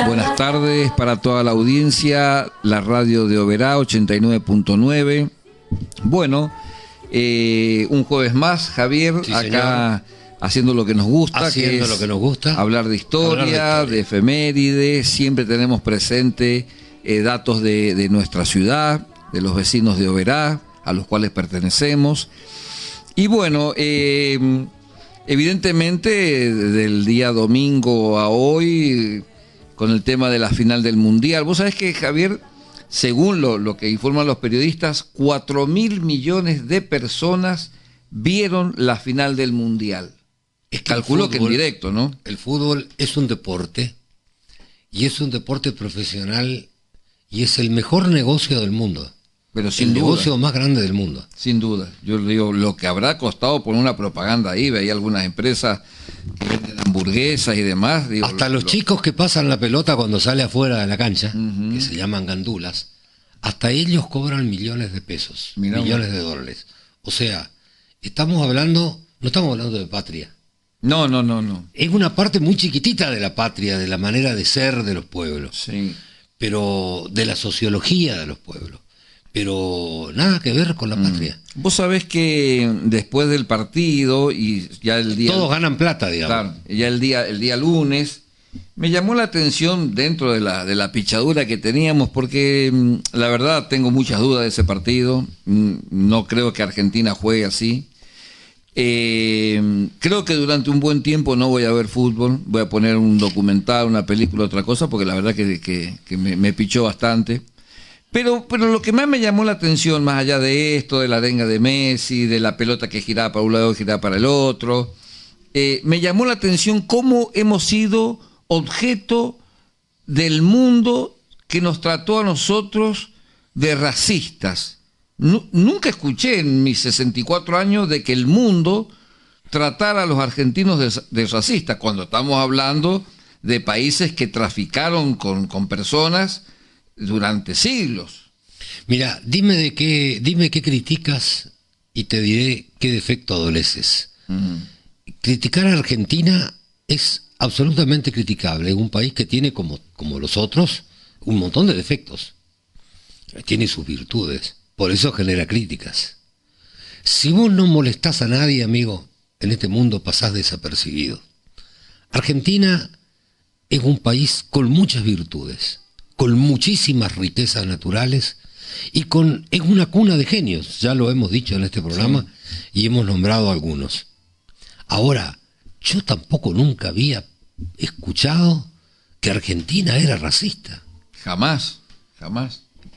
Buenas tardes para toda la audiencia, la radio de Oberá 89.9. Bueno, un jueves más, Javier, sí, acá haciendo lo que nos gusta, haciendo lo que nos gusta, hablar de historia, de efemérides. Siempre tenemos presente datos de nuestra ciudad, de los vecinos de Oberá, a los cuales pertenecemos. Y bueno, evidentemente del día domingo a hoy, con el tema de la final del Mundial. Vos sabés que, Javier, según lo que informan los periodistas, 4.000 millones de personas vieron la final del Mundial. Calculo que en directo, ¿no? El fútbol es un deporte, y es un deporte profesional, y es el mejor negocio del mundo. Pero sin el duda, negocio más grande del mundo. Sin duda. Yo digo, lo que habrá costado poner una propaganda ahí, veía algunas empresas que venden hamburguesas y demás. Digo, hasta los chicos que pasan la pelota cuando sale afuera de la cancha, que se llaman gandulas, hasta ellos cobran millones de pesos, millones de dólares. O sea, no estamos hablando de patria. No. Es una parte muy chiquitita de la patria, de la manera de ser de los pueblos. Sí. Pero de la sociología de los pueblos. Pero nada que ver con la patria. Vos sabés que después del partido y ya el día... Todos ganan plata, digamos. Claro, ya el día lunes, me llamó la atención dentro de la pichadura que teníamos, porque la verdad tengo muchas dudas de ese partido. No creo que Argentina juegue así. Creo que durante un buen tiempo no voy a ver fútbol. Voy a poner un documental, una película, otra cosa, porque la verdad que me pichó bastante. Pero lo que más me llamó la atención, más allá de esto, de la arenga de Messi, de la pelota que giraba para un lado y giraba para el otro, me llamó la atención cómo hemos sido objeto del mundo que nos trató a nosotros de racistas. Nunca escuché en mis 64 años de que el mundo tratara a los argentinos de racistas, cuando estamos hablando de países que traficaron con personas durante siglos. Mira, dime qué criticas y te diré qué defecto adoleces. Criticar a Argentina es absolutamente criticable. Es un país que tiene, como los otros, un montón de defectos. Tiene sus virtudes. Por eso genera críticas. Si vos no molestás a nadie, amigo, en este mundo pasás desapercibido. Argentina es un país con muchas virtudes, con muchísimas riquezas naturales y es una cuna de genios, ya lo hemos dicho en este programa, y hemos nombrado algunos. Ahora, yo tampoco nunca había escuchado que Argentina era racista. Jamás.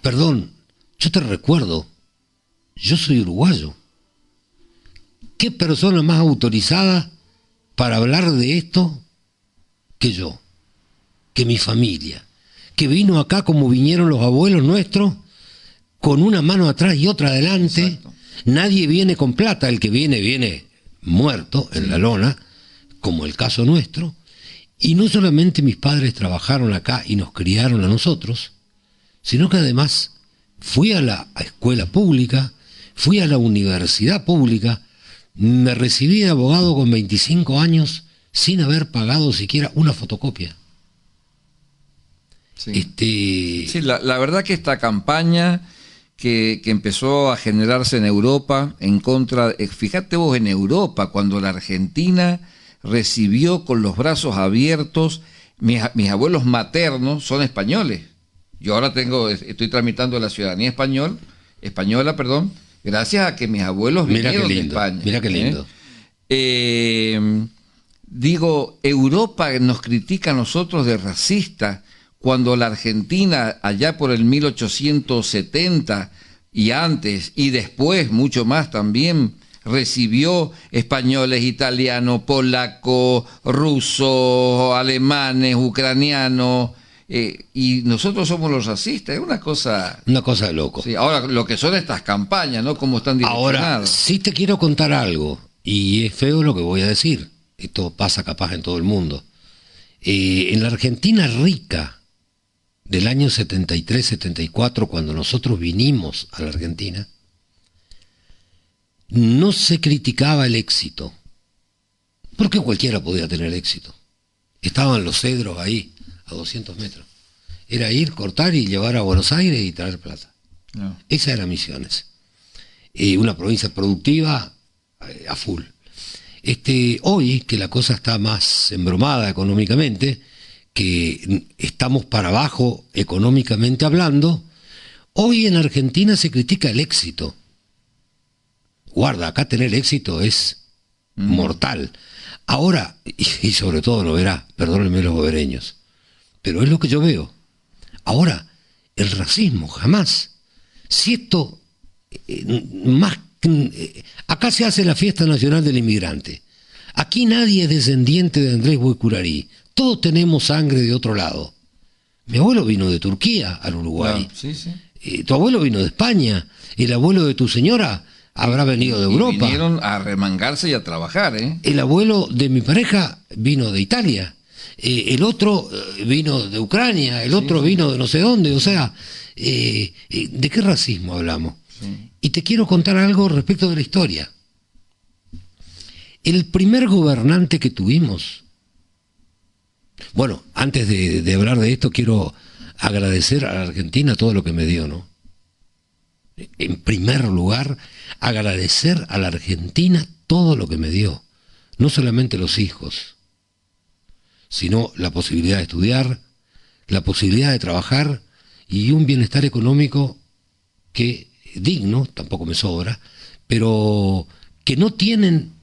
Perdón, yo te recuerdo, yo soy uruguayo. ¿Qué persona más autorizada para hablar de esto que yo, que mi familia? Que vino acá como vinieron los abuelos nuestros, con una mano atrás y otra adelante. Exacto. Nadie viene con plata, el que viene muerto en la lona, como el caso nuestro. Y no solamente mis padres trabajaron acá y nos criaron a nosotros, sino que además fui a la escuela pública, fui a la universidad pública, me recibí de abogado con 25 años sin haber pagado siquiera una fotocopia. Sí, la verdad que esta campaña que empezó a generarse en Europa en contra, fíjate vos, en Europa, cuando la Argentina recibió con los brazos abiertos, mis abuelos maternos son españoles. Yo ahora estoy tramitando la ciudadanía española, gracias a que mis abuelos vinieron de España. Mira qué lindo. Digo, Europa nos critica a nosotros de racistas, cuando la Argentina, allá por el 1870 y antes, y después, mucho más también, recibió españoles, italianos, polacos, rusos, alemanes, ucranianos, y nosotros somos los racistas. Es una cosa de loco. Sí, ahora, lo que son estas campañas, ¿no? Cómo están direccionadas. Ahora, sí te quiero contar algo, y es feo lo que voy a decir. Esto pasa capaz en todo el mundo. En la Argentina rica, del año 73-74, cuando nosotros vinimos a la Argentina, no se criticaba el éxito, porque cualquiera podía tener éxito. Estaban los cedros ahí, a 200 metros. Era ir, cortar y llevar a Buenos Aires y traer plata. No. Esa era Misiones. Una provincia productiva a full. Hoy, que la cosa está más embromada económicamente, que estamos para abajo económicamente hablando, hoy en Argentina se critica el éxito. Guarda, acá tener éxito es mortal. Ahora, y sobre todo lo verá, perdónenme los bobereños, pero es lo que yo veo. Ahora, el racismo, jamás. Si esto, acá se hace la fiesta nacional del inmigrante. Aquí nadie es descendiente de Andrés Boycurarí. Todos tenemos sangre de otro lado. Mi abuelo vino de Turquía al Uruguay. Claro, sí, sí. Tu abuelo vino de España. El abuelo de tu señora habrá venido de Europa. Vinieron a remangarse y a trabajar, ¿eh? El abuelo de mi pareja vino de Italia. El otro vino de Ucrania. El otro vino de no sé dónde. O sea, ¿de qué racismo hablamos? Sí. Y te quiero contar algo respecto de la historia. El primer gobernante que tuvimos... Bueno, antes de hablar de esto, quiero agradecer a la Argentina todo lo que me dio, ¿no? En primer lugar, agradecer a la Argentina todo lo que me dio. No solamente los hijos, sino la posibilidad de estudiar, la posibilidad de trabajar y un bienestar económico que digno, tampoco me sobra, pero que no tienen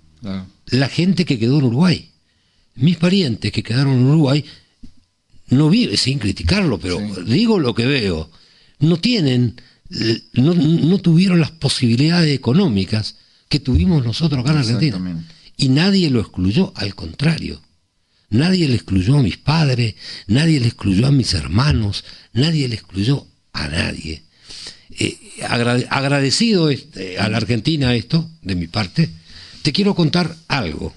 la gente que quedó en Uruguay. Mis parientes que quedaron en Uruguay, no viven, sin criticarlo, pero digo lo que veo, no tuvieron las posibilidades económicas que tuvimos nosotros acá en Argentina. Y nadie lo excluyó, al contrario. Nadie le excluyó a mis padres, nadie le excluyó a mis hermanos, nadie le excluyó a nadie. Agradecido a la Argentina esto, de mi parte, te quiero contar algo.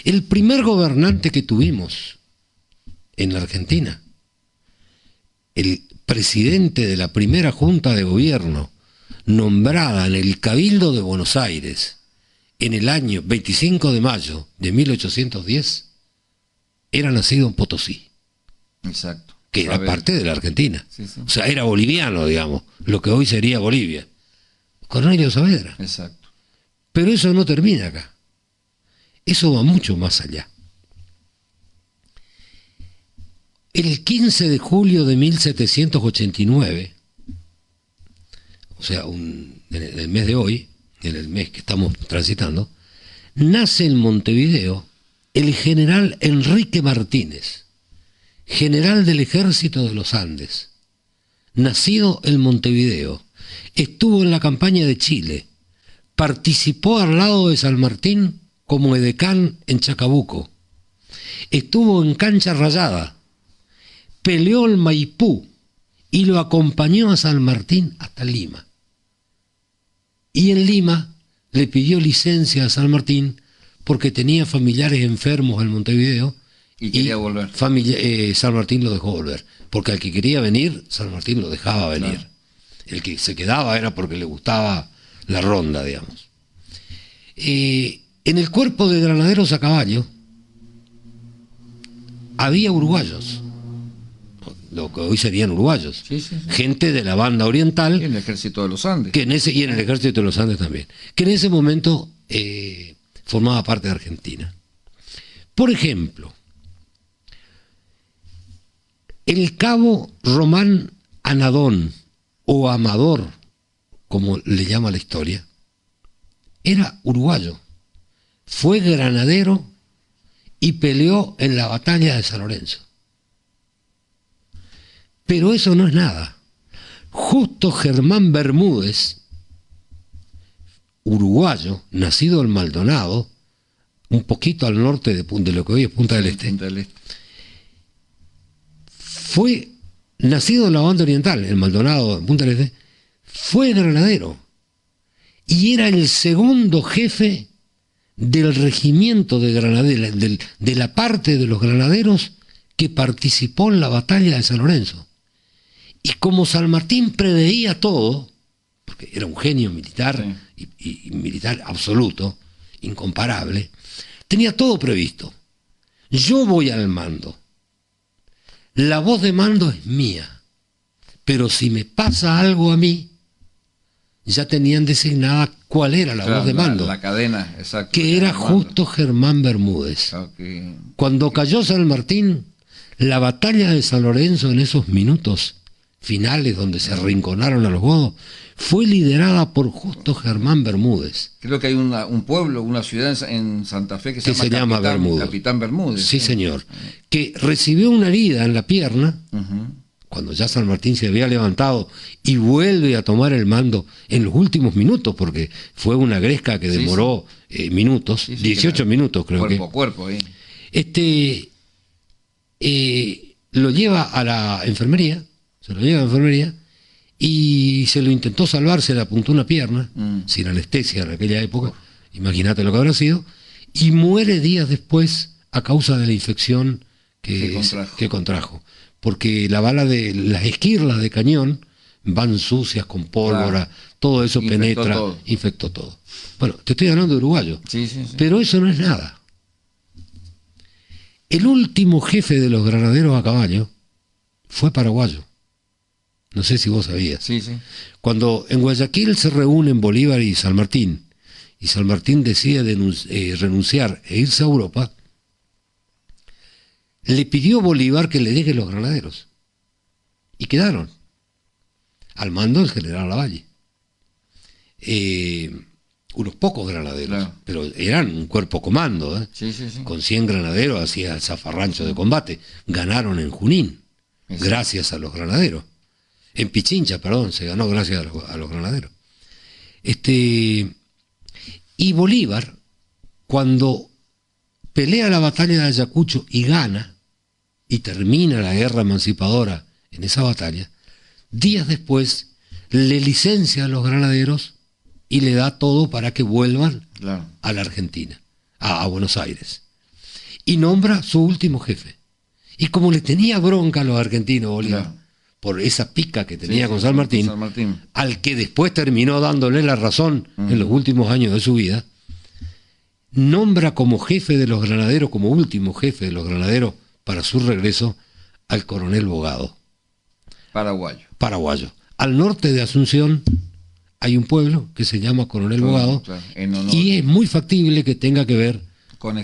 El primer gobernante que tuvimos en la Argentina, el presidente de la primera Junta de Gobierno, nombrada en el Cabildo de Buenos Aires, en el año 25 de mayo de 1810, era nacido en Potosí. Exacto. Que era parte de la Argentina. Sí, sí. O sea, era boliviano, digamos, lo que hoy sería Bolivia. Cornelio Saavedra. Exacto. Pero eso no termina acá. Eso va mucho más allá. El 15 de julio de 1789, o sea, en el mes de hoy, en el mes que estamos transitando, nace en Montevideo el general Enrique Martínez, general del Ejército de los Andes, nacido en Montevideo, estuvo en la campaña de Chile, participó al lado de San Martín como edecán en Chacabuco, estuvo en Cancha Rayada, peleó el Maipú y lo acompañó a San Martín hasta Lima. Y en Lima le pidió licencia a San Martín porque tenía familiares enfermos en Montevideo y quería volver. San Martín lo dejó volver, porque al que quería venir, San Martín lo dejaba venir. Claro. El que se quedaba era porque le gustaba la ronda, digamos. En el cuerpo de granaderos a caballo había uruguayos, lo que hoy serían uruguayos, gente de la banda oriental. Y en el ejército de los Andes. Y en el ejército de los Andes también, que en ese momento formaba parte de Argentina. Por ejemplo, el cabo Román Anadón, o Amador, como le llama la historia, era uruguayo, fue granadero y peleó en la batalla de San Lorenzo. Pero eso no es nada. Justo Germán Bermúdez, uruguayo, nacido en Maldonado, un poquito al norte de lo que hoy es Punta del Este, fue nacido en la banda oriental, en Maldonado, en Punta del Este, fue granadero y era el segundo jefe del regimiento de granaderos, de la parte de los granaderos que participó en la batalla de San Lorenzo. Y como San Martín preveía todo, porque era un genio militar, y militar absoluto, incomparable, tenía todo previsto. Yo voy al mando. la voz de mando es mía, pero si me pasa algo a mí, ya tenían designada cuál era la voz de mando. La cadena, exacto. Que era justo Germán Bermúdez. Okay. Cuando cayó San Martín, la batalla de San Lorenzo en esos minutos finales donde se arrinconaron a los godos, fue liderada por justo Germán Bermúdez. Creo que hay un pueblo, una ciudad en Santa Fe que se llama Bermúdez. Capitán Bermúdez. Sí, señor. Que recibió una herida en la pierna, cuando ya San Martín se había levantado y vuelve a tomar el mando en los últimos minutos, porque fue una gresca que demoró minutos, 18 minutos creo que. Cuerpo a cuerpo ahí. Lo lleva a la enfermería, y se lo intentó salvar, se le apuntó una pierna, sin anestesia en aquella época, imagínate lo que habrá sido, y muere días después a causa de la infección que contrajo. Porque la bala de las esquirlas de cañón van sucias con pólvora, todo eso penetra, infectó todo. Bueno, te estoy hablando de uruguayo, pero eso no es nada. El último jefe de los granaderos a caballo fue paraguayo. No sé si vos sabías. Cuando en Guayaquil se reúnen Bolívar y San Martín decide renunciar e irse a Europa, le pidió Bolívar que le deje los granaderos. Y quedaron. Al mando del general Lavalle. Unos pocos granaderos, pero eran un cuerpo comando, con 100 granaderos hacía el zafarrancho de combate. Ganaron en Junín, gracias a los granaderos. En Pichincha, perdón, se ganó gracias a los granaderos. Y Bolívar, cuando pelea la batalla de Ayacucho y gana, y termina la guerra emancipadora en esa batalla, días después le licencia a los granaderos y le da todo para que vuelvan a la Argentina, a Buenos Aires. Y nombra su último jefe. Y como le tenía bronca a los argentinos, Bolívar, por esa pica que tenía con San Martín, al que después terminó dándole la razón en los últimos años de su vida, nombra como jefe de los granaderos, como último jefe de los granaderos para su regreso, al coronel Bogado. Paraguayo. Al norte de Asunción hay un pueblo que se llama Coronel Bogado, y es muy factible que tenga que ver con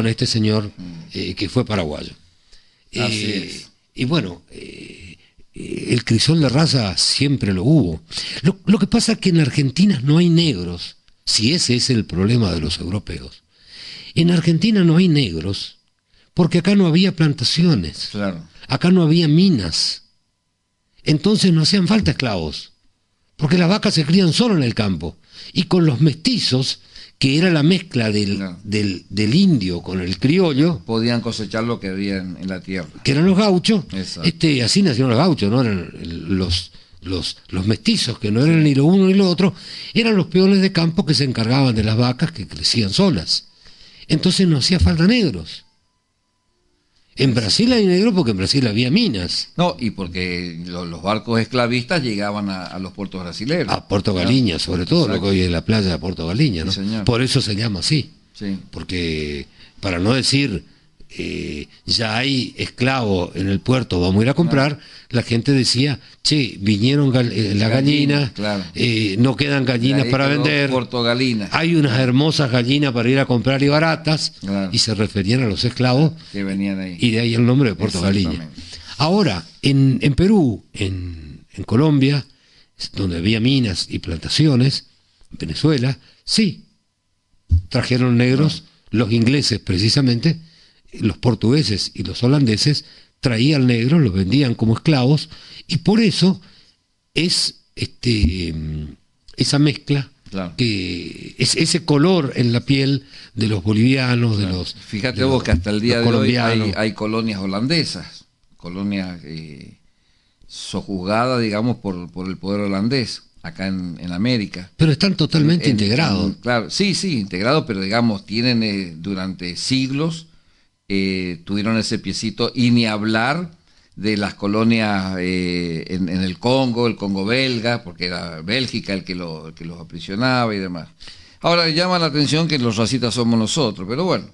este señor que fue paraguayo. Así es. Y bueno, el crisol de raza siempre lo hubo. Lo que pasa es que en Argentina no hay negros, si ese es el problema de los europeos. En Argentina no hay negros, porque acá no había plantaciones, acá no había minas, entonces no hacían falta esclavos, porque las vacas se crían solo en el campo, y con los mestizos, que era la mezcla del indio con el criollo, podían cosechar lo que había en la tierra, que eran los gauchos. Así nacieron los gauchos, no eran los mestizos, que no eran ni lo uno ni lo otro, eran los peones de campo que se encargaban de las vacas que crecían solas. Entonces no hacía falta negros. En Brasil hay negros porque en Brasil había minas. No, y porque los barcos esclavistas llegaban a los puertos brasileños. A Puerto Galiña, sobre todo, lo que hoy es la playa de Puerto Galiña, ¿no? Por eso se llama así. Porque, para no decir, ya hay esclavos en el puerto, vamos a ir a comprar, la gente decía, che, vinieron las gallinas, no quedan gallinas para vender, Puerto Galina. Hay unas hermosas gallinas para ir a comprar y baratas, y se referían a los esclavos que venían ahí. Y de ahí el nombre de Puerto Galiña. Ahora, en Perú, en Colombia, donde había minas y plantaciones, Venezuela, sí, trajeron negros, los ingleses precisamente, los portugueses y los holandeses traían negros, los vendían como esclavos, y por eso es esa mezcla, que es ese color en la piel de los bolivianos, de los... Fíjate vos que hasta el día de hoy hay colonias holandesas, colonias sojuzgadas, digamos, por el poder holandés, acá en América. Pero están totalmente integrados. Claro, sí, integrados, pero digamos, tienen durante siglos, tuvieron ese piecito, y ni hablar de las colonias en el Congo belga, porque era Bélgica el que los aprisionaba y demás. Ahora llama la atención que los racistas somos nosotros, pero bueno,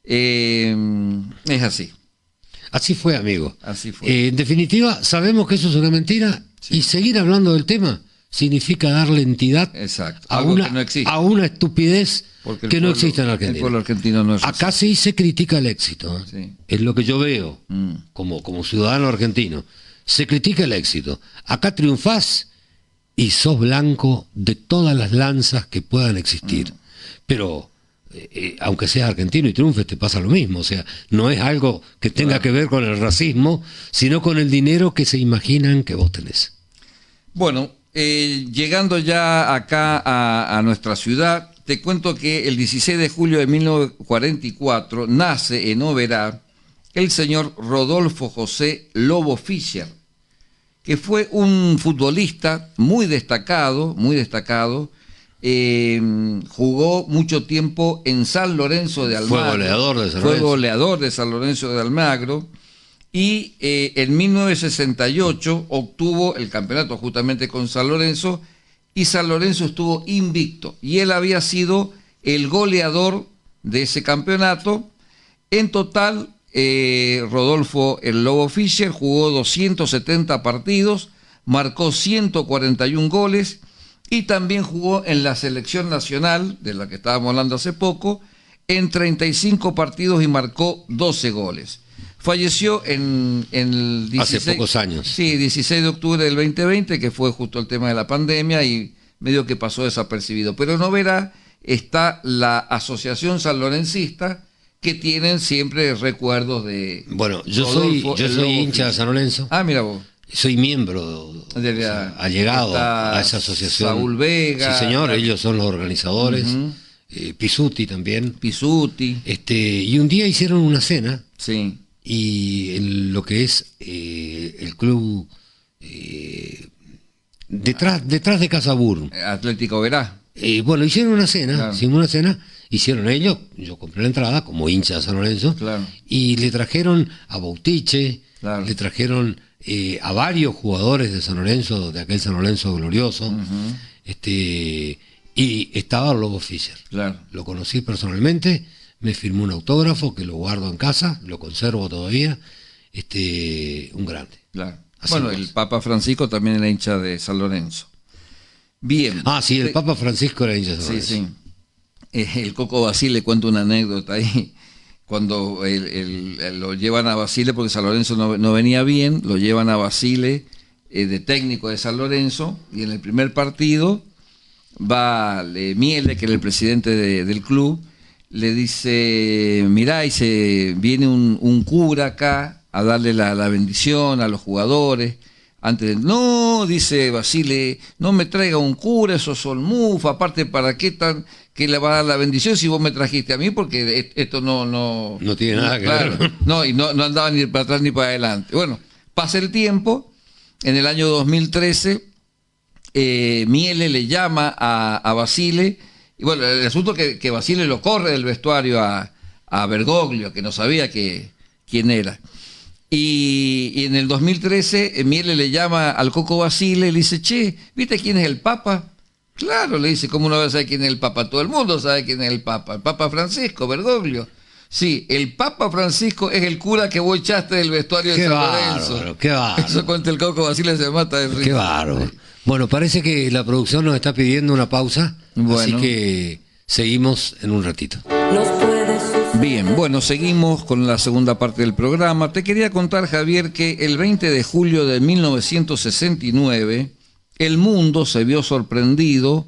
es así. Así fue, amigo. Así fue. En definitiva, sabemos que eso es una mentira, Sí. y seguir hablando del tema significa darle entidad Exacto. a Algo una, que no existe. a una estupidez Porque el que no pueblo- existe en El Argentina. pueblo argentino no es Acá así. sí se critica el éxito, ¿eh? Sí. Es lo que yo veo Mm. como ciudadano argentino. Se critica el éxito. Acá triunfás y sos blanco de todas las lanzas que puedan existir. Pero aunque seas argentino y triunfes, te pasa lo mismo. O sea, no es algo que tenga que ver con el racismo, sino con el dinero que se imaginan que vos tenés. Bueno, llegando ya acá a nuestra ciudad, te cuento que el 16 de julio de 1944 nace en Oberá el señor Rodolfo José Lobo Fischer, que fue un futbolista muy destacado, jugó mucho tiempo en San Lorenzo de Almagro. Fue goleador de San Fue Lorenzo. goleador de San Lorenzo de Almagro. Y en 1968 obtuvo el campeonato justamente con San Lorenzo, y San Lorenzo estuvo invicto. Y él había sido el goleador de ese campeonato. En total, Rodolfo el Lobo Fischer jugó 270 partidos, marcó 141 goles, y también jugó en la selección nacional, de la que estábamos hablando hace poco, en 35 partidos y marcó 12 goles. Falleció en el 16, Hace pocos años. Sí, 16 de octubre del 2020, que fue justo el tema de la pandemia y medio que pasó desapercibido. Pero en Oberá está la Asociación Sanlorencista, que tienen siempre recuerdos de... Bueno, yo soy hincha de San Lorenzo. Ah, mira vos. Soy miembro, De la- allegado está a esa asociación. Saúl Vega. Sí, señor, ellos son los organizadores. Pisuti también. Pisuti. Y un día hicieron una cena, Sí. y en lo que es el club detrás de Casabur. Atlético Oberá. Bueno, hicieron una cena, Claro. hicieron ellos, yo compré la entrada como hincha de San Lorenzo, Claro. y le trajeron a Bautiche, Claro. le trajeron a varios jugadores de San Lorenzo, de aquel San Lorenzo glorioso, y estaba Lobo Fischer. Claro. Lo conocí personalmente, me firmó un autógrafo que lo guardo en casa, lo conservo todavía, un grande. Claro. Así Bueno, es. el Papa Francisco también era hincha de San Lorenzo. Bien. Ah, sí, el Papa Francisco era hincha de San Sí, Lorenzo. sí. El Coco Basile cuenta una anécdota ahí. Cuando lo llevan a Basile, porque San Lorenzo no venía bien, lo llevan a Basile de técnico de San Lorenzo, y en el primer partido va Miele, que era el presidente del club, le dice: mirá, viene un cura acá a darle la bendición a los jugadores. No, dice Basile, no me traiga un cura, esos son mufa, aparte, ¿para qué que le va a dar la bendición si vos me trajiste a mí? Porque esto no tiene nada que ver. No, y no andaba ni para atrás ni para adelante. Bueno, pasa el tiempo, en el año 2013, Miele le llama a Basile, y bueno, el asunto es que Basile lo corre del vestuario a Bergoglio, que no sabía quién era. Y en el 2013 Miele le llama al Coco Basile y le dice: che, ¿viste quién es el Papa? Claro, le dice: ¿cómo no vas a saber quién es el Papa? Todo el mundo sabe quién es el Papa Francisco, Bergoglio. Sí, el Papa Francisco es el cura que vos echaste del vestuario de San Lorenzo. Qué bárbaro. Eso cuenta el Coco Basile, se mata de risa. Qué bárbaro. Bueno, parece que la producción nos está pidiendo una pausa, Bueno. así que seguimos en un ratito. Bien, bueno, seguimos con la segunda parte del programa. Te quería contar, Javier, que el 20 de julio de 1969, el mundo se vio sorprendido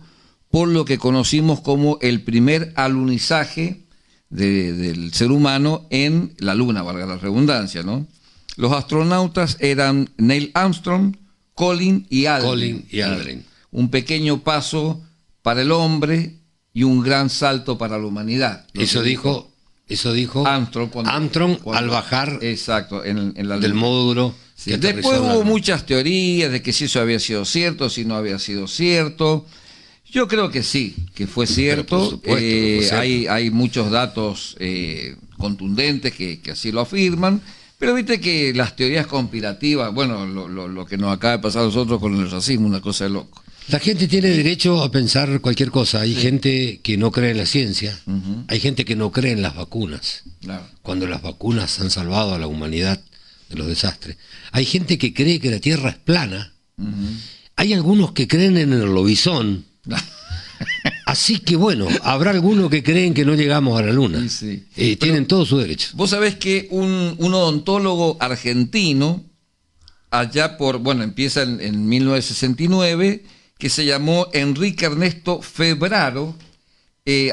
por lo que conocimos como el primer alunizaje del ser humano en la Luna, valga la redundancia, ¿no? Los astronautas eran Neil Armstrong, Colin y Aldrin. Un pequeño paso para el hombre y un gran salto para la humanidad. Eso dijo Armstrong, Armstrong al bajar exacto, en la del Luna. módulo. Sí. que Después aterrizó en la hubo Luna. muchas teorías de que si eso había sido cierto, si no había sido cierto. Yo creo que sí, que fue cierto. por supuesto que fue cierto. Hay muchos datos contundentes que así lo afirman. Pero viste que las teorías conspirativas, bueno, lo que nos acaba de pasar a nosotros con el racismo, una cosa de loco. La gente tiene derecho a pensar cualquier cosa. Hay gente que no cree en la ciencia, hay gente que no cree en las vacunas. Claro. Cuando las vacunas han salvado a la humanidad de los desastres. Hay gente que cree que la Tierra es plana. Hay algunos que creen en el lobizón. Así que bueno, habrá algunos que creen que no llegamos a la Luna. Sí. Tienen todo su derecho. Vos sabés que un odontólogo argentino, allá por, bueno, empieza en 1969, que se llamó Enrique Ernesto Febraro,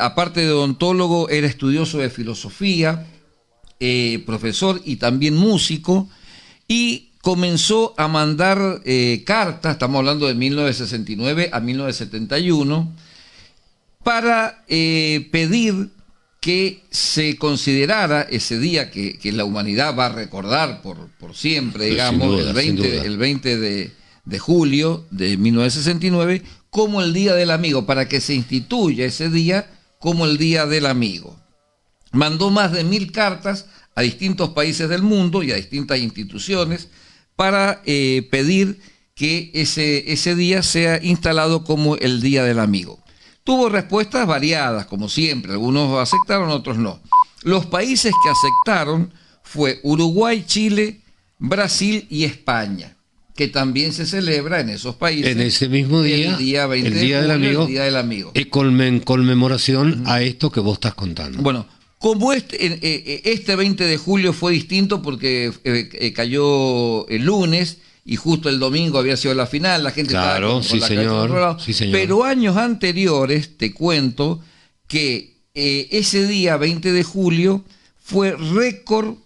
aparte de odontólogo, era estudioso de filosofía, profesor y también músico, y comenzó a mandar cartas, estamos hablando de 1969 a 1971, para pedir que se considerara ese día que la humanidad va a recordar por siempre, digamos, duda, el 20 de julio de 1969, como el Día del Amigo, para que se instituya ese día como el Día del Amigo. Mandó más de 1000 cartas a distintos países del mundo y a distintas instituciones para pedir que ese día sea instalado como el Día del Amigo. Tuvo respuestas variadas, como siempre, algunos aceptaron, otros no. Los países que aceptaron fue Uruguay, Chile, Brasil y España, que también se celebra en esos países. En ese mismo día, el día 20 el Día de julio, del Amigo, el Día del Amigo. En conmemoración a esto que vos estás contando. Bueno, como este 20 de julio fue distinto porque cayó el lunes y justo el domingo había sido la final, la gente claro, estaba con la cabeza en otro lado. Sí, señor. Pero años anteriores, te cuento, que ese día 20 de julio fue récord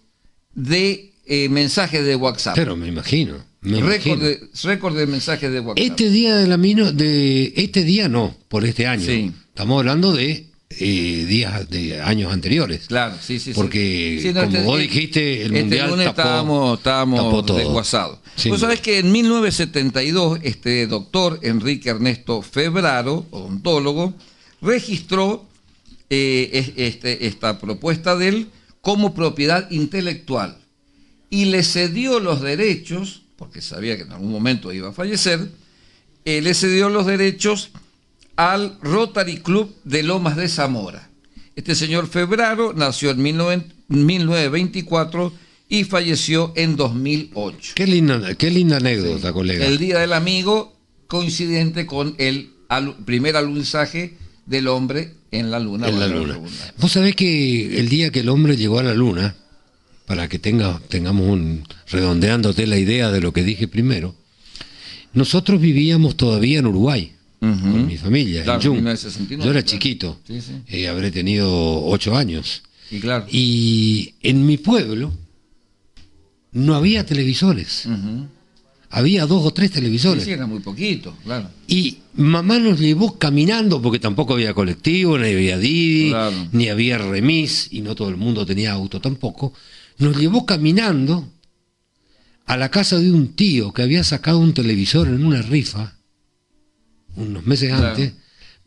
de mensajes de WhatsApp. Pero me imagino. Récord de mensajes de WhatsApp. Este día este día no, por este año. Sí. Estamos hablando de días de años anteriores. Claro, sí. Porque, sí, no, como vos dijiste, el Mundial lunes estábamos todo. desguasados. Vos sabés que en 1972, este doctor Enrique Ernesto Febraro, odontólogo, registró esta propuesta de él como propiedad intelectual y le cedió los derechos, porque sabía que en algún momento iba a fallecer, le cedió los derechos al Rotary Club de Lomas de Zamora. Este señor Febraro nació en 1924 y falleció en 2008. Qué linda anécdota, colega. El Día del Amigo, coincidente con el primer alunizaje del hombre en la Luna. En la Luna. Vos sabés que el día que el hombre llegó a la Luna, para que tengamos redondeándote la idea de lo que dije primero, nosotros vivíamos todavía en Uruguay. Con mi familia, claro, en Jung. 1969, yo era claro. Chiquito, Sí. Habré tenido 8 años. Y claro. Y en mi pueblo no había televisores. Había 2 o 3 televisores. Sí, era muy poquito, claro. Y mamá nos llevó caminando, porque tampoco había colectivo, ni había Didi, Claro. ni había remis, y no todo el mundo tenía auto tampoco. Nos llevó caminando a la casa de un tío que había sacado un televisor en una rifa unos meses antes,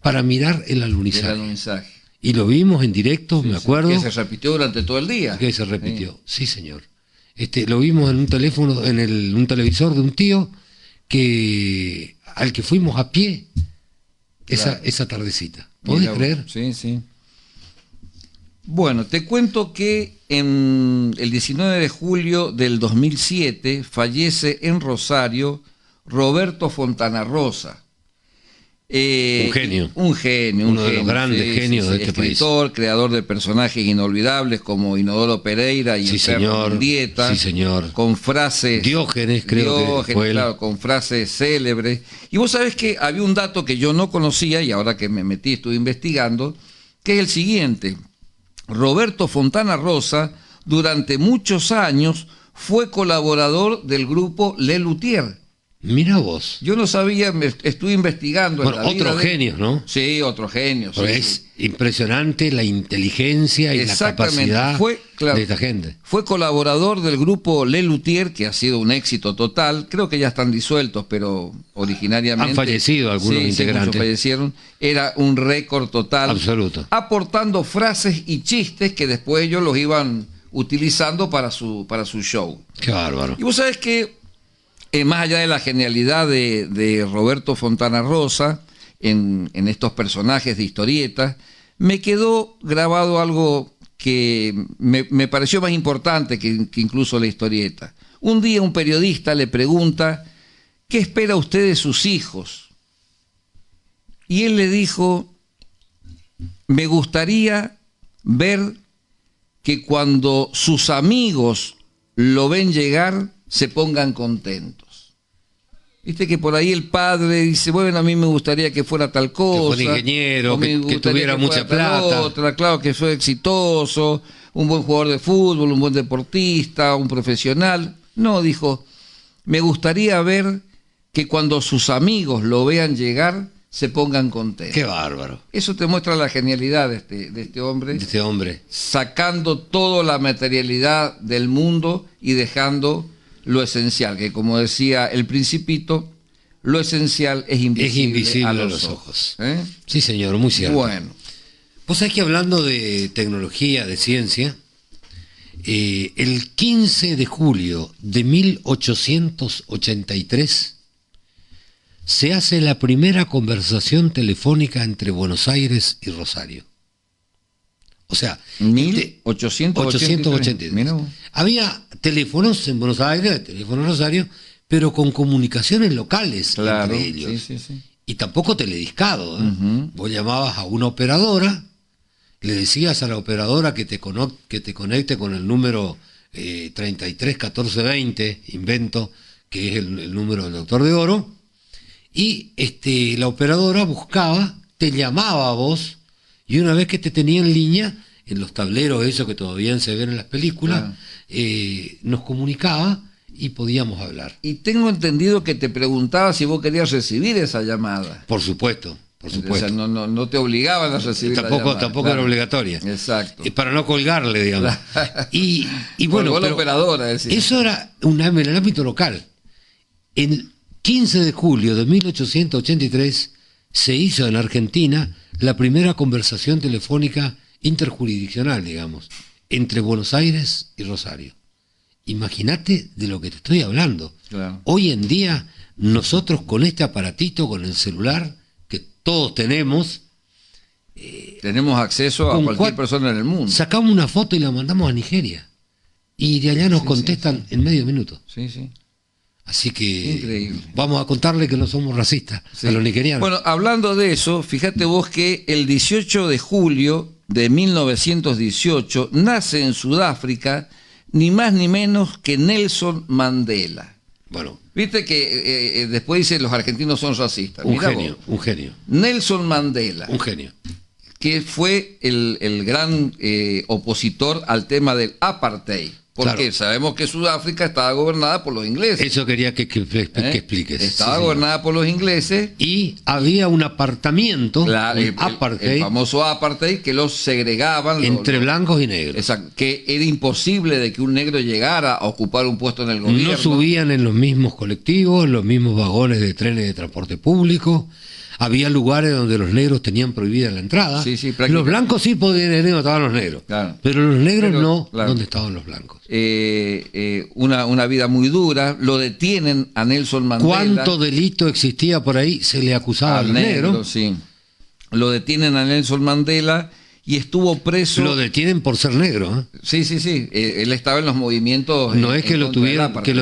para mirar el alunizaje. Y lo vimos en directo, me acuerdo. Que se repitió durante todo el día. Que se repitió, sí señor. Lo vimos en un teléfono, un televisor de un tío al que fuimos a pie esa tardecita. ¿Podés creer? Sí. Bueno, te cuento que en el 19 de julio del 2007 fallece en Rosario Roberto Fontana Rosa. Un genio. Uno de los grandes genios de este país. Escritor, creador de personajes inolvidables como Inodoro Pereira y el perro Mendieta. Sí, señor. Con frases. Diógenes, creo que fue él. Claro, con frases célebres. Y vos sabés que había un dato que yo no conocía y ahora que me metí estuve investigando, que es el siguiente. Roberto Fontana Rosa, durante muchos años, fue colaborador del grupo Le Luthier. Mira vos. Yo no sabía, estuve investigando. Bueno, otros genios, ¿no? Sí, otros genios. Pero es impresionante la inteligencia y la capacidad de esta gente. Fue colaborador del grupo Le Luthier, que ha sido un éxito total. Creo que ya están disueltos, pero originariamente... Han fallecido algunos integrantes. Muchos fallecieron. Era un récord total. Absoluto. Aportando frases y chistes que después ellos los iban utilizando para su show. Qué bárbaro. Y vos sabés que más allá de la genialidad de Roberto Fontana Rosa en estos personajes de historietas, me quedó grabado algo me pareció más importante que incluso la historieta. Un día un periodista le pregunta, ¿qué espera usted de sus hijos? Y él le dijo, me gustaría ver que cuando sus amigos lo ven llegar, se pongan contentos. Viste que por ahí el padre dice, bueno, a mí me gustaría que fuera tal cosa. Que fuera ingeniero, que tuviera mucha plata. Otra, claro, que fuera exitoso, un buen jugador de fútbol, un buen deportista, un profesional. No, dijo, me gustaría ver que cuando sus amigos lo vean llegar, se pongan contentos. Qué bárbaro. Eso te muestra la genialidad de este hombre. De este hombre. Sacando toda la materialidad del mundo y dejando lo esencial, que como decía el Principito, lo esencial es invisible a los ojos. Sí, señor, muy cierto. Bueno. Vos sabés que hablando de tecnología, de ciencia, el 15 de julio de 1883 se hace la primera conversación telefónica entre Buenos Aires y Rosario. O sea, 1883. Había teléfonos en Buenos Aires, teléfonos en Rosario, pero con comunicaciones locales entre ellos. Sí. Y tampoco telediscado. Vos llamabas a una operadora, le decías a la operadora que te conecte con el número 331420, invento, que es el número del Doctor de Oro, y la operadora buscaba, te llamaba a vos, y una vez que te tenía en línea, en los tableros esos que todavía se ven en las películas, nos comunicaba y podíamos hablar. Y tengo entendido que te preguntaba si vos querías recibir esa llamada. Por supuesto. O sea, no te obligaban a recibir la llamada. Tampoco era obligatoria. Exacto. Para no colgarle, digamos. Y bueno, la operadora, decía. Eso era en el ámbito local. El 15 de julio de 1883 se hizo en Argentina la primera conversación telefónica interjurisdiccional, digamos, entre Buenos Aires y Rosario. Imagínate de lo que te estoy hablando. Claro. Hoy en día, nosotros con este aparatito, con el celular, que todos tenemos, tenemos acceso a cualquier persona en el mundo. Sacamos una foto y la mandamos a Nigeria. Y de allá nos contestan en medio minuto. Sí. Así que increíble. Vamos a contarle que no somos racistas a los nigerianos. Bueno, hablando de eso, fíjate vos que el 18 de julio de 1918 nace en Sudáfrica ni más ni menos que Nelson Mandela. Bueno. Viste que después dicen los argentinos son racistas. Un genio. Nelson Mandela. Un genio. Que fue el gran opositor al tema del apartheid. Porque sabemos que Sudáfrica estaba gobernada por los ingleses. Eso quería que expliques. Estaba gobernada por los ingleses. Y había un apartamiento, el famoso apartheid, que los segregaban. Entre blancos y negros. Exacto, que era imposible de que un negro llegara a ocupar un puesto en el gobierno. No subían en los mismos colectivos, en los mismos vagones de trenes de transporte público. Había lugares donde los negros tenían prohibida la entrada. Los blancos sí podían ir donde estaban los negros. Claro. Pero los negros no, donde estaban los blancos. Una vida muy dura. Lo detienen a Nelson Mandela. ¿Cuánto delito existía por ahí? Se le acusaba al negro. Sí. Lo detienen a Nelson Mandela y estuvo preso. Lo detienen por ser negro. Sí. Él estaba en los movimientos. No es que lo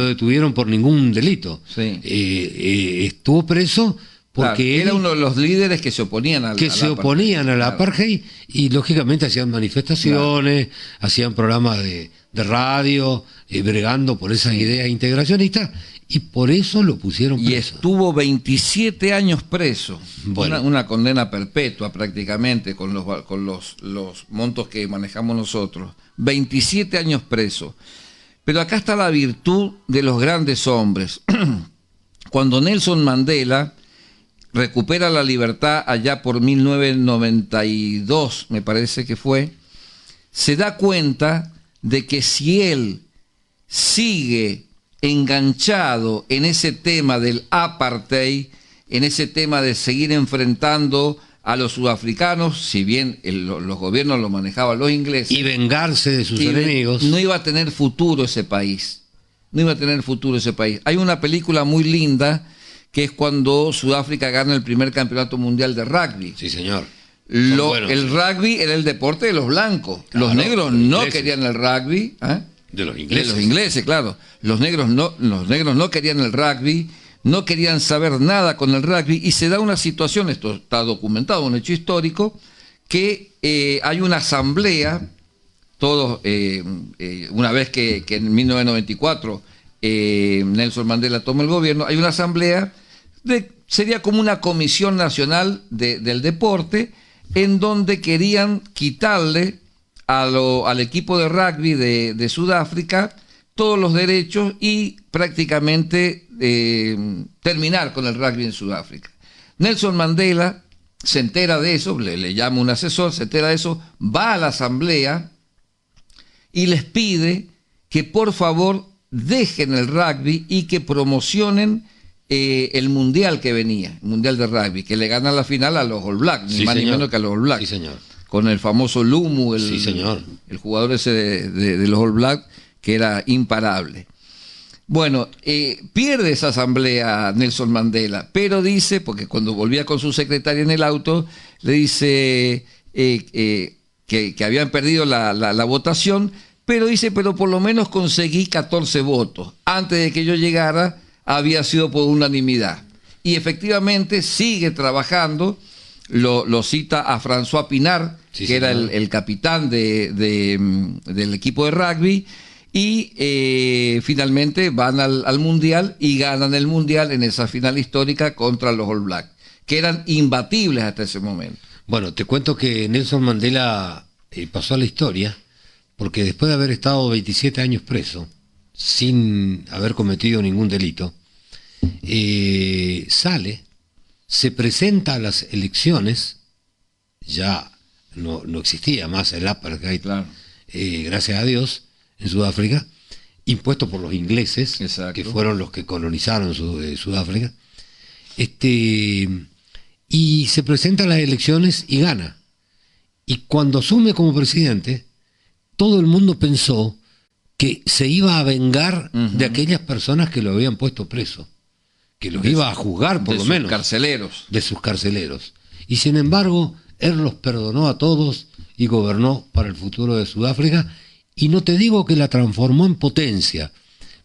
detuvieron por ningún delito. Sí. Estuvo preso porque era uno de los líderes que se oponían al apartheid y lógicamente hacían manifestaciones, hacían programas de radio, bregando por esas ideas integracionistas, y por eso lo pusieron preso. Y estuvo 27 años preso, una condena perpetua prácticamente con los montos que manejamos nosotros, 27 años preso. Pero acá está la virtud de los grandes hombres. Cuando Nelson Mandela recupera la libertad allá por 1992, me parece que fue, se da cuenta de que si él sigue enganchado en ese tema del apartheid, en ese tema de seguir enfrentando a los sudafricanos, si bien los gobiernos lo manejaban los ingleses, y vengarse de sus enemigos, no iba a tener futuro ese país. Hay una película muy linda que es cuando Sudáfrica gana el primer campeonato mundial de rugby. Sí, señor. buenos. El rugby era el deporte de los blancos. Claro, los negros los no ingleses. querían el rugby. ¿Eh? De los De ingleses. los ingleses, claro. Los negros no querían el rugby, no querían saber nada con el rugby, y se da una situación, esto está documentado, un hecho histórico, que hay una asamblea, todos, una vez que en 1994 Nelson Mandela toma el gobierno, hay una asamblea, sería como una comisión nacional del deporte, en donde querían quitarle al equipo de rugby de Sudáfrica todos los derechos y prácticamente terminar con el rugby en Sudáfrica. Nelson Mandela se entera de eso, le llama un asesor, se entera de eso, va a la asamblea y les pide que por favor dejen el rugby y que promocionen el mundial que venía, el mundial de rugby, que le ganan la final a los All Blacks, ni Sí, más ni señor. menos que a los All Blacks. Sí, señor. Con el famoso Lumu, Sí, señor. el jugador ese de los All Blacks, que era imparable. Bueno, pierde esa asamblea Nelson Mandela, pero dice, porque cuando volvía con su secretaria en el auto, le dice que habían perdido la votación, pero dice, pero por lo menos conseguí 14 votos. Antes de que yo llegara, había sido por unanimidad. Y efectivamente sigue trabajando, lo cita a François Pinard, Sí, que era señor. el capitán del equipo de rugby, y finalmente van al Mundial y ganan el Mundial en esa final histórica contra los All Blacks, que eran imbatibles hasta ese momento. Bueno, te cuento que Nelson Mandela pasó a la historia porque después de haber estado 27 años preso, sin haber cometido ningún delito, sale, se presenta a las elecciones, ya no existía más el apartheid, Claro. gracias a Dios, en Sudáfrica, impuesto por los ingleses, Exacto. que fueron los que colonizaron Sudáfrica, y se presenta a las elecciones y gana. Y cuando asume como presidente, todo el mundo pensó que se iba a vengar de aquellas personas que lo habían puesto preso, que los iba a juzgar por De lo sus menos, carceleros. de sus carceleros. Y sin embargo, él los perdonó a todos y gobernó para el futuro de Sudáfrica. Y no te digo que la transformó en potencia,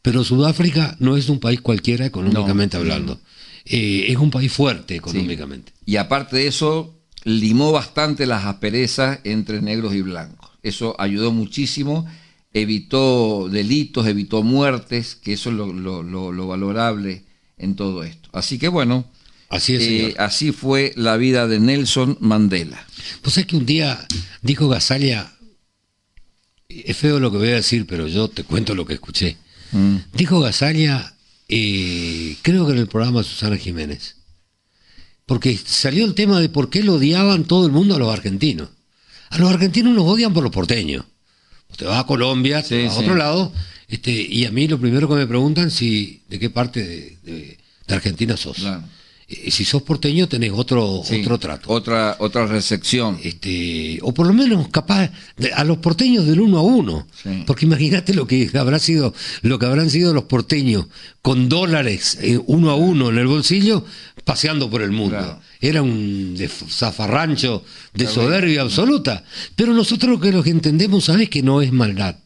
pero Sudáfrica no es un país cualquiera económicamente hablando. Es un país fuerte económicamente. Sí. Y aparte de eso, limó bastante las asperezas entre negros y blancos. Eso ayudó muchísimo, evitó delitos, evitó muertes, que eso es lo valorable en todo esto. Así que bueno, Así es, señor. así fue la vida de Nelson Mandela. Pues es que un día dijo Gasalia, es feo lo que voy a decir, pero yo te cuento lo que escuché. Dijo Gasalia, creo que en el programa de Susana Jiménez, porque salió el tema de por qué lo odiaban todo el mundo a los argentinos. A los argentinos los odian por los porteños. Usted va a Colombia, te vas a otro lado, y a mí lo primero que me preguntan si de qué parte de Argentina sos. Claro. Si sos porteño tenés otro trato. Otra recepción. O por lo menos capaz a los porteños del 1 a 1. Sí. Porque imagínate lo que habrán sido los porteños con dólares 1 a 1 en el bolsillo paseando por el mundo. Claro. Era un zafarrancho de Claro. soberbia absoluta. Pero nosotros lo que entendemos, ¿sabes? Que no es maldad,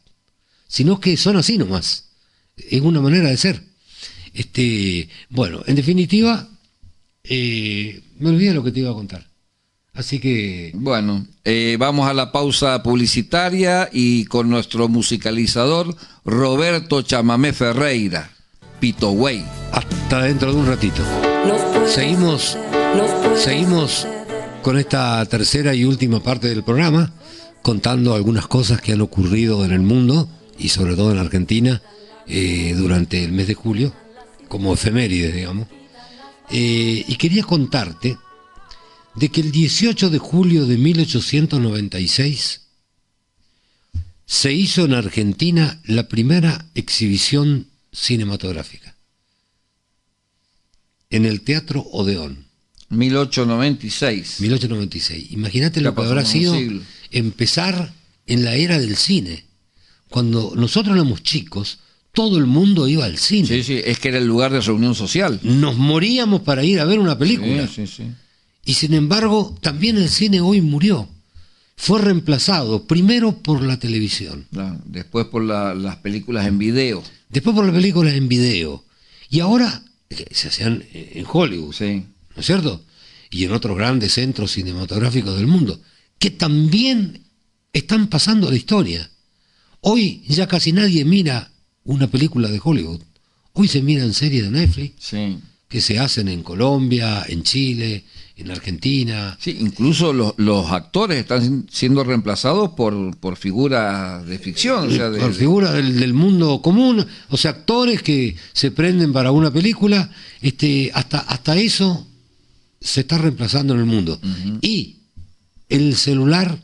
sino que son así nomás. Es una manera de ser. Bueno, en definitiva, me olvidé lo que te iba a contar. Así que... Bueno, vamos a la pausa publicitaria y con nuestro musicalizador Roberto Chamamé Ferreira, Pito Güey. hasta dentro de un ratito. Seguimos con esta tercera y última parte del programa, contando algunas cosas que han ocurrido en el mundo y sobre todo en Argentina durante el mes de julio, como efemérides, digamos. Y quería contarte de que el 18 de julio de 1896 se hizo en Argentina la primera exhibición cinematográfica en el Teatro Odeón. 1896. 1896. Imagínate Ya lo que habrá pasamos un sido siglo. empezar en la era del cine. Cuando nosotros éramos chicos, todo el mundo iba al cine. Sí, sí, es que era el lugar de reunión social. Nos moríamos para ir a ver una película. Sí, sí, sí. Y sin embargo, también el cine hoy murió. Fue reemplazado primero por la televisión. Claro, después por las películas en video. Después por las películas en video. Y ahora se hacían en Hollywood, Sí. ¿no es cierto? Y en otros grandes centros cinematográficos del mundo, que también están pasando a la historia. Hoy ya casi nadie mira una película de Hollywood. Hoy se miran series de Netflix Sí. que se hacen en Colombia, en Chile, en Argentina. Sí, incluso los actores están siendo reemplazados por figuras de ficción. O sea, Por figuras del mundo común, o sea, actores que se prenden para una película, hasta eso se está reemplazando en el mundo. Uh-huh. Y el celular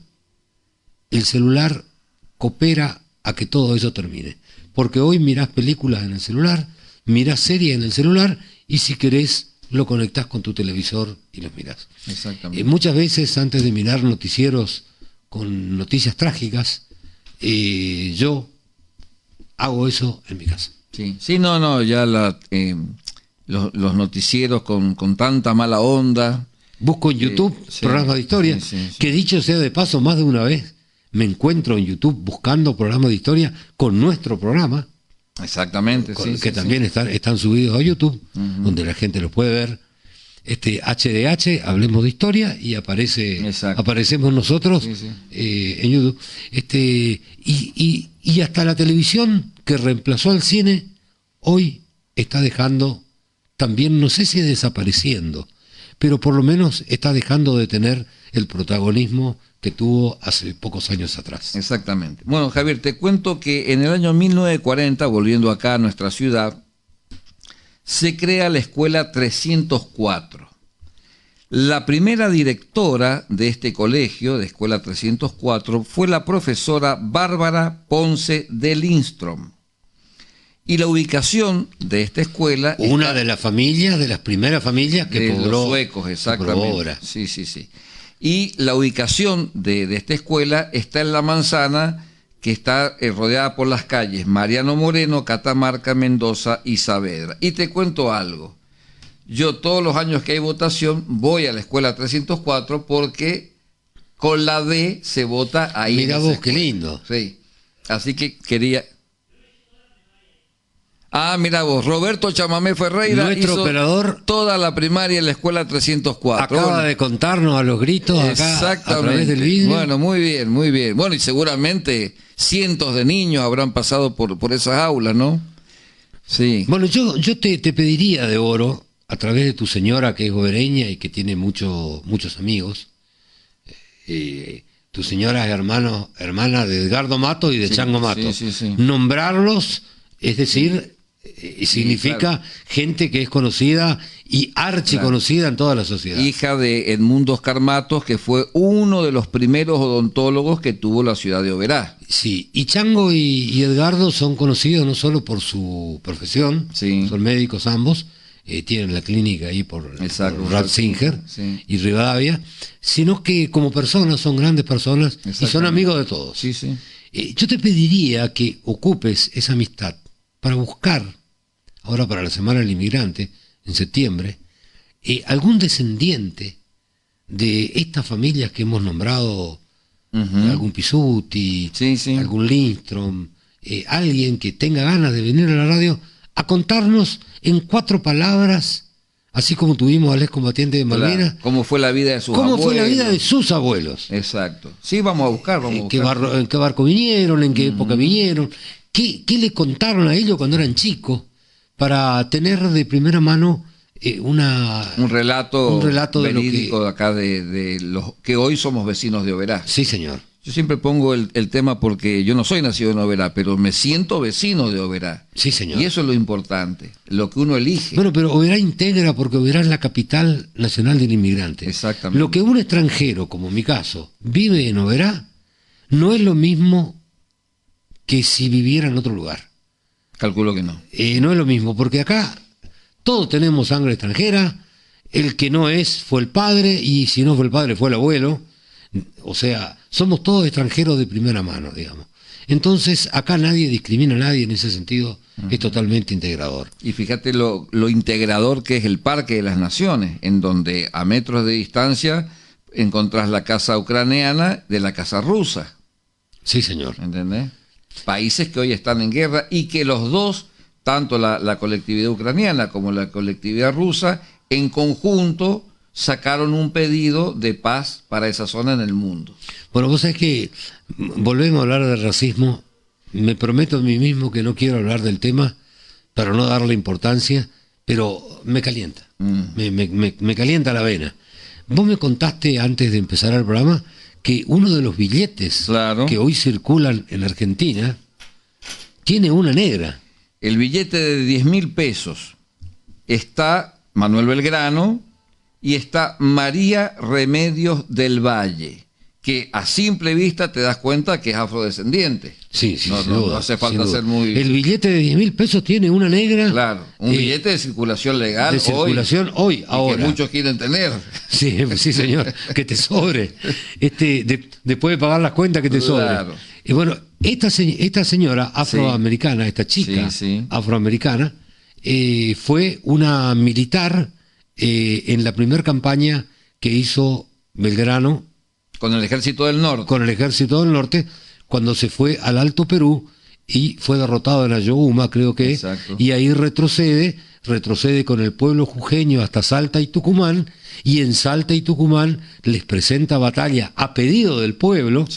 coopera a que todo eso termine. Porque hoy mirás películas en el celular, mirás series en el celular, y si querés lo conectás con tu televisor y los mirás. Exactamente. Muchas veces antes de mirar noticieros con noticias trágicas, yo hago eso en mi casa. Sí, sí, no, ya los noticieros con tanta mala onda. Busco en YouTube Sí, programas de historia, sí. que dicho sea de paso, más de una vez me encuentro en YouTube buscando programas de historia con nuestro programa, Exactamente, que también están subidos a YouTube, Uh-huh. donde la gente los puede ver. HDH, Hablemos de Historia, y aparecemos nosotros Sí, sí. En YouTube. Y hasta la televisión, que reemplazó al cine, hoy está dejando, también, no sé si desapareciendo, pero por lo menos está dejando de tener el protagonismo que tuvo hace pocos años atrás. Exactamente. Bueno, Javier, te cuento que en el año 1940, volviendo acá a nuestra ciudad, se crea la Escuela 304. La primera directora de este colegio, de Escuela 304, fue la profesora Bárbara Ponce de Lindström. Y la ubicación de esta escuela... Una de las familias, de las primeras familias que de pobló, los suecos, exactamente. Obra. Sí. Y la ubicación de esta escuela está en la manzana, que está rodeada por las calles Mariano Moreno, Catamarca, Mendoza y Saavedra. Y te cuento algo. Yo todos los años que hay votación voy a la escuela 304 porque con la D se vota ahí. Mira vos, qué lindo. Sí. Así que quería... Ah, mira vos, Roberto Chamamé Ferreira Nuestro hizo operador toda la primaria en la escuela 304. acaba Bueno, de contarnos a los gritos acá a través del vídeo. Bueno, muy bien, muy bien. Bueno, y seguramente cientos de niños habrán pasado por esas aulas, ¿no? Sí. Bueno, yo te pediría de oro, a través de tu señora, que es gobereña y que tiene muchos amigos. Tu señora es hermana de Edgardo Mato y de Sí, Chango Mato. sí. Nombrarlos, es decir, significa claro. gente que es conocida y archiconocida en toda la sociedad. Hija de Edmundo Oscar Matos, que fue uno de los primeros odontólogos que tuvo la ciudad de Oberá. Sí, y Chango y Edgardo son conocidos no solo por su profesión, Sí. son médicos ambos, tienen la clínica ahí por Ratzinger Sí. y Rivadavia, sino que como personas son grandes personas y son Exactamente. amigos de todos. Sí. Yo te pediría que ocupes esa amistad para buscar, ahora para la Semana del Inmigrante, en septiembre, algún descendiente de estas familias que hemos nombrado, Ujú. algún Pisuti, Sí. algún Lindström, alguien que tenga ganas de venir a la radio a contarnos en 4 palabras, así como tuvimos a Les Combatientes de Malvinas, Claro. ¿Cómo fue la vida de sus cómo abuelos? fue la vida de sus abuelos. Exacto. Sí, vamos a buscar. En qué barco vinieron, en qué época vinieron, qué le contaron a ellos cuando eran chicos, para tener de primera mano un relato de lo verídico que... de acá de los que hoy somos vecinos de Oberá. Sí, señor. Yo siempre pongo el tema porque yo no soy nacido en Oberá, pero me siento vecino de Oberá. Sí, señor. Y eso es lo importante, lo que uno elige. Bueno, pero Oberá integra, porque Oberá es la capital nacional del inmigrante. Exactamente. Lo que un extranjero, como en mi caso, vive en Oberá, no es lo mismo que si viviera en otro lugar. Calculo que no. No es lo mismo, porque acá todos tenemos sangre extranjera, el que no es fue el padre, y si no fue el padre fue el abuelo, o sea, somos todos extranjeros de primera mano, digamos. Entonces, acá nadie discrimina a nadie en ese sentido, es totalmente integrador. Y fíjate lo integrador que es el Parque de las Naciones, en donde a metros de distancia encontrás la casa ucraniana de la casa rusa. Sí, señor. ¿Entendés? Países que hoy están en guerra y que los dos, tanto la colectividad ucraniana como la colectividad rusa, en conjunto sacaron un pedido de paz para esa zona en el mundo. Bueno, vos sabés que volvemos a hablar de racismo. Me prometo a mí mismo que no quiero hablar del tema para no darle importancia, pero me calienta. Me calienta la vena. Vos me contaste antes de empezar el programa que uno de los billetes que hoy circulan en Argentina tiene una negra. El billete de 10.000 pesos está Manuel Belgrano y está María Remedios del Valle, que a simple vista te das cuenta que es afrodescendiente. Sí, no hace falta ser muy... El billete de 10.000 pesos tiene una negra. Claro, un billete de circulación legal. De circulación hoy, ahora. Que muchos quieren tener. Sí, sí, señor, que te sobre. Después de pagar las cuentas, que te sobre. Claro. Y bueno, esta señora afroamericana, esta chica afroamericana, fue una militar en la primera campaña que hizo Belgrano. Con el Ejército del Norte. Con el Ejército del Norte, cuando se fue al Alto Perú y fue derrotado en Ayohuma, creo que, y ahí retrocede con el pueblo jujeño hasta Salta y Tucumán, y en Salta y Tucumán les presenta batalla a pedido del pueblo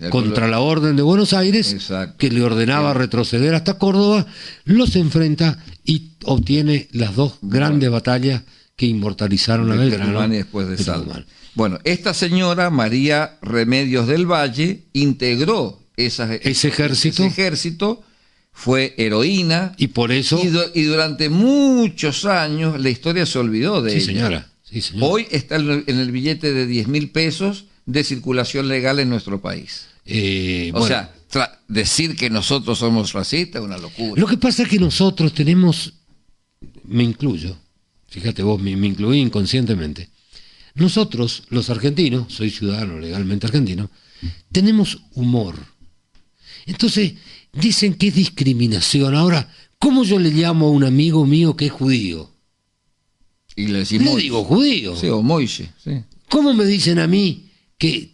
contra la Orden de Buenos Aires, que le ordenaba retroceder hasta Córdoba, los enfrenta y obtiene las dos grandes batallas que inmortalizaron a Belgrano. Y después de Salta. Bueno, esta señora, María Remedios del Valle, integró ese ejército, fue heroína. Y por eso... Y durante muchos años la historia se olvidó de ella. Señora. Sí, señora. Hoy está en el billete de 10.000 pesos de circulación legal en nuestro país. O sea, decir que nosotros somos racistas es una locura. Lo que pasa es que nosotros tenemos, me incluyo, fíjate vos, me incluí inconscientemente. Nosotros, los argentinos, soy ciudadano legalmente argentino, tenemos humor. Entonces, dicen que es discriminación. Ahora, ¿cómo yo le llamo a un amigo mío que es judío? Y le decimos... Le digo judío. Sí, o Moishe, sí. ¿Cómo me dicen a mí que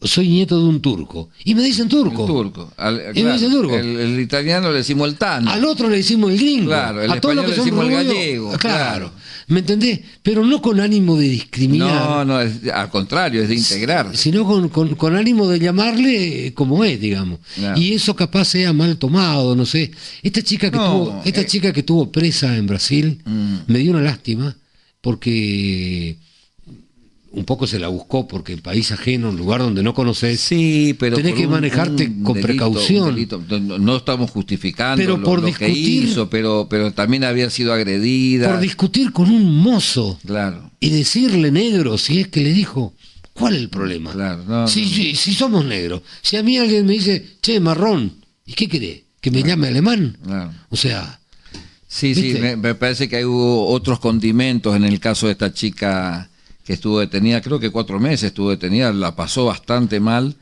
soy nieto de un turco? Y me dicen turco. El turco. Y me dicen turco. El italiano le decimos el tano. Al otro le decimos el gringo. Claro, el español le decimos el gallego. Claro. ¿Me entendés? Pero no con ánimo de discriminar. No, al contrario, es de integrar. Sino con ánimo de llamarle como es, digamos. Claro. Y eso capaz sea mal tomado, no sé. Esta chica que tuvo presa en Brasil me dio una lástima porque un poco se la buscó, porque en país ajeno, un lugar donde no conoces, pero tenés que manejarte con precaución. No estamos justificando pero por lo que hizo, pero también había sido agredida. Por discutir con un mozo, claro, y decirle negro, si es que le dijo, ¿cuál es el problema? Claro, si somos negros, si a mí alguien me dice, che, marrón, ¿y qué querés? ¿Que me llame alemán? Claro. O sea... Sí, me parece que hubo otros condimentos en el caso de esta chica que estuvo detenida, creo que 4 meses estuvo detenida, la pasó bastante mal.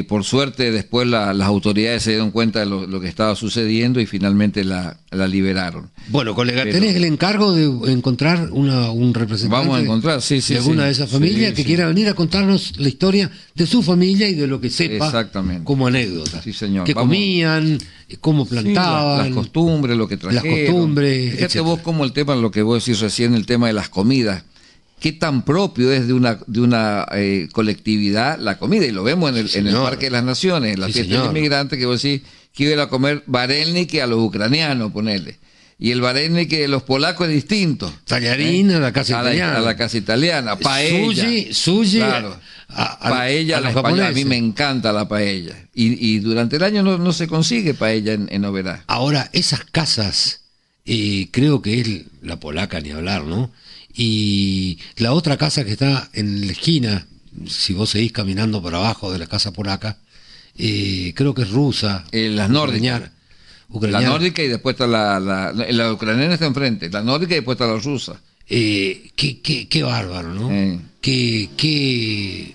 Por suerte después las autoridades se dieron cuenta de lo que estaba sucediendo y finalmente la liberaron. Bueno, colega, ¿tenés el encargo de encontrar un representante? Vamos a encontrar, de alguna de esas familias que quiera venir a contarnos la historia de su familia y de lo que sepa como anécdota. Sí, señor. ¿Qué comían? ¿Cómo plantaban? Las costumbres, lo que trajeron. Las costumbres, fíjate etcétera. Vos como el tema, lo que vos decís recién, el tema de las comidas. Qué tan propio es de una colectividad la comida, y lo vemos en el Parque de las Naciones, en la fiesta del inmigrante, que vos decís que iba a comer vareniki a los ucranianos, ponerle. Y el vareniki de los polacos es distinto. Tallarín a la casa italiana. A la casa italiana. Paella. Sushi. Claro. Paella, a mí me encanta la paella. Y durante el año no se consigue paella en Oberá. Ahora, esas casas, creo que es la polaca, ni hablar, ¿no? Y la otra casa que está en la esquina, si vos seguís caminando por abajo de la casa polaca, creo que es rusa. Las nórdicas. La nórdica y después está la ucraniana está enfrente, la nórdica y después está la rusa. Qué bárbaro, ¿no? Qué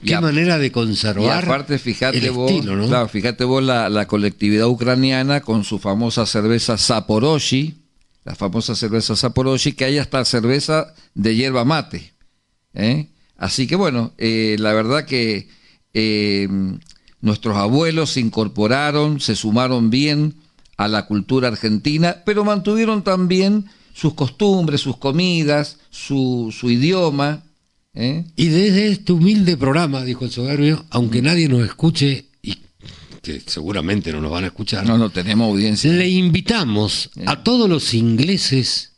Qué manera de Y conservar aparte, fíjate el vos, estilo, ¿no? claro, fíjate vos la colectividad ucraniana con su famosa cerveza Zaporozhye, la famosa cerveza Zaporozhye, que hay hasta cerveza de yerba mate. ¿Eh? Así que bueno, la verdad que nuestros abuelos se incorporaron, se sumaron bien a la cultura argentina, pero mantuvieron también sus costumbres, sus comidas, su idioma. Y desde este humilde programa, dijo el soberbio, aunque nadie nos escuche, y que seguramente no nos van a escuchar, No tenemos audiencia. le invitamos a todos los ingleses,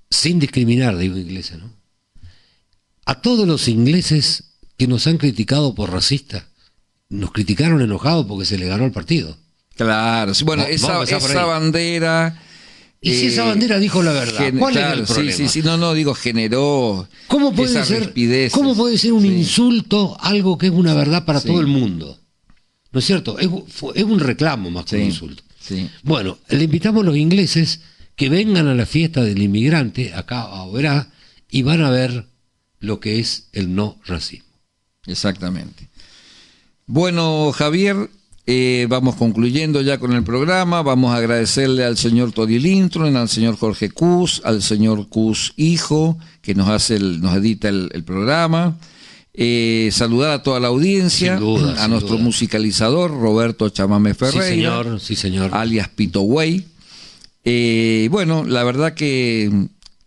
sin discriminar, digo ingleses, ¿no? A todos los ingleses que nos han criticado por racistas, nos criticaron enojados porque se le ganó el partido. Claro, sí, bueno, esa bandera... Y si esa bandera dijo la verdad, ¿cuál es el problema? Sí, digo, generó ¿Cómo puede esa ser, rispidez. ¿cómo puede ser un insulto algo que es una verdad para todo el mundo? ¿No es cierto? Es un reclamo más que un insulto. Sí. Bueno, le invitamos a los ingleses que vengan a la fiesta del inmigrante, acá a Oberá, y van a ver lo que es el no racismo. Exactamente. Bueno, Javier, vamos concluyendo ya con el programa. Vamos a agradecerle al señor Tony Lindstrom, al señor Jorge Cus, al señor Cus hijo, que nos edita el programa. Saludar a toda la audiencia, a nuestro musicalizador Roberto Chamame Ferreira, sí señor, alias Pito Güey. Bueno, la verdad que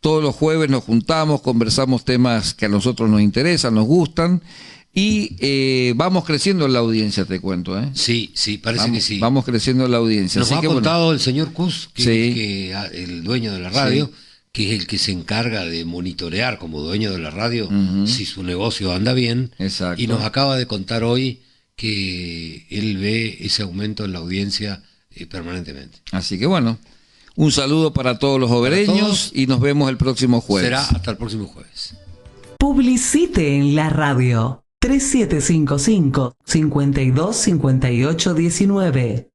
todos los jueves nos juntamos, conversamos temas que a nosotros nos interesan, nos gustan, y vamos creciendo en la audiencia, te cuento. Sí, parece que sí. Vamos creciendo en la audiencia. Nos ha contado el señor Cus, que el dueño de la radio, sí, que es el que se encarga de monitorear como dueño de la radio si su negocio anda bien. Exacto. Y nos acaba de contar hoy que él ve ese aumento en la audiencia permanentemente. Así que bueno, un saludo para todos los obereños y nos vemos el próximo jueves. Será hasta el próximo jueves. Publicite en la radio 3755 525819.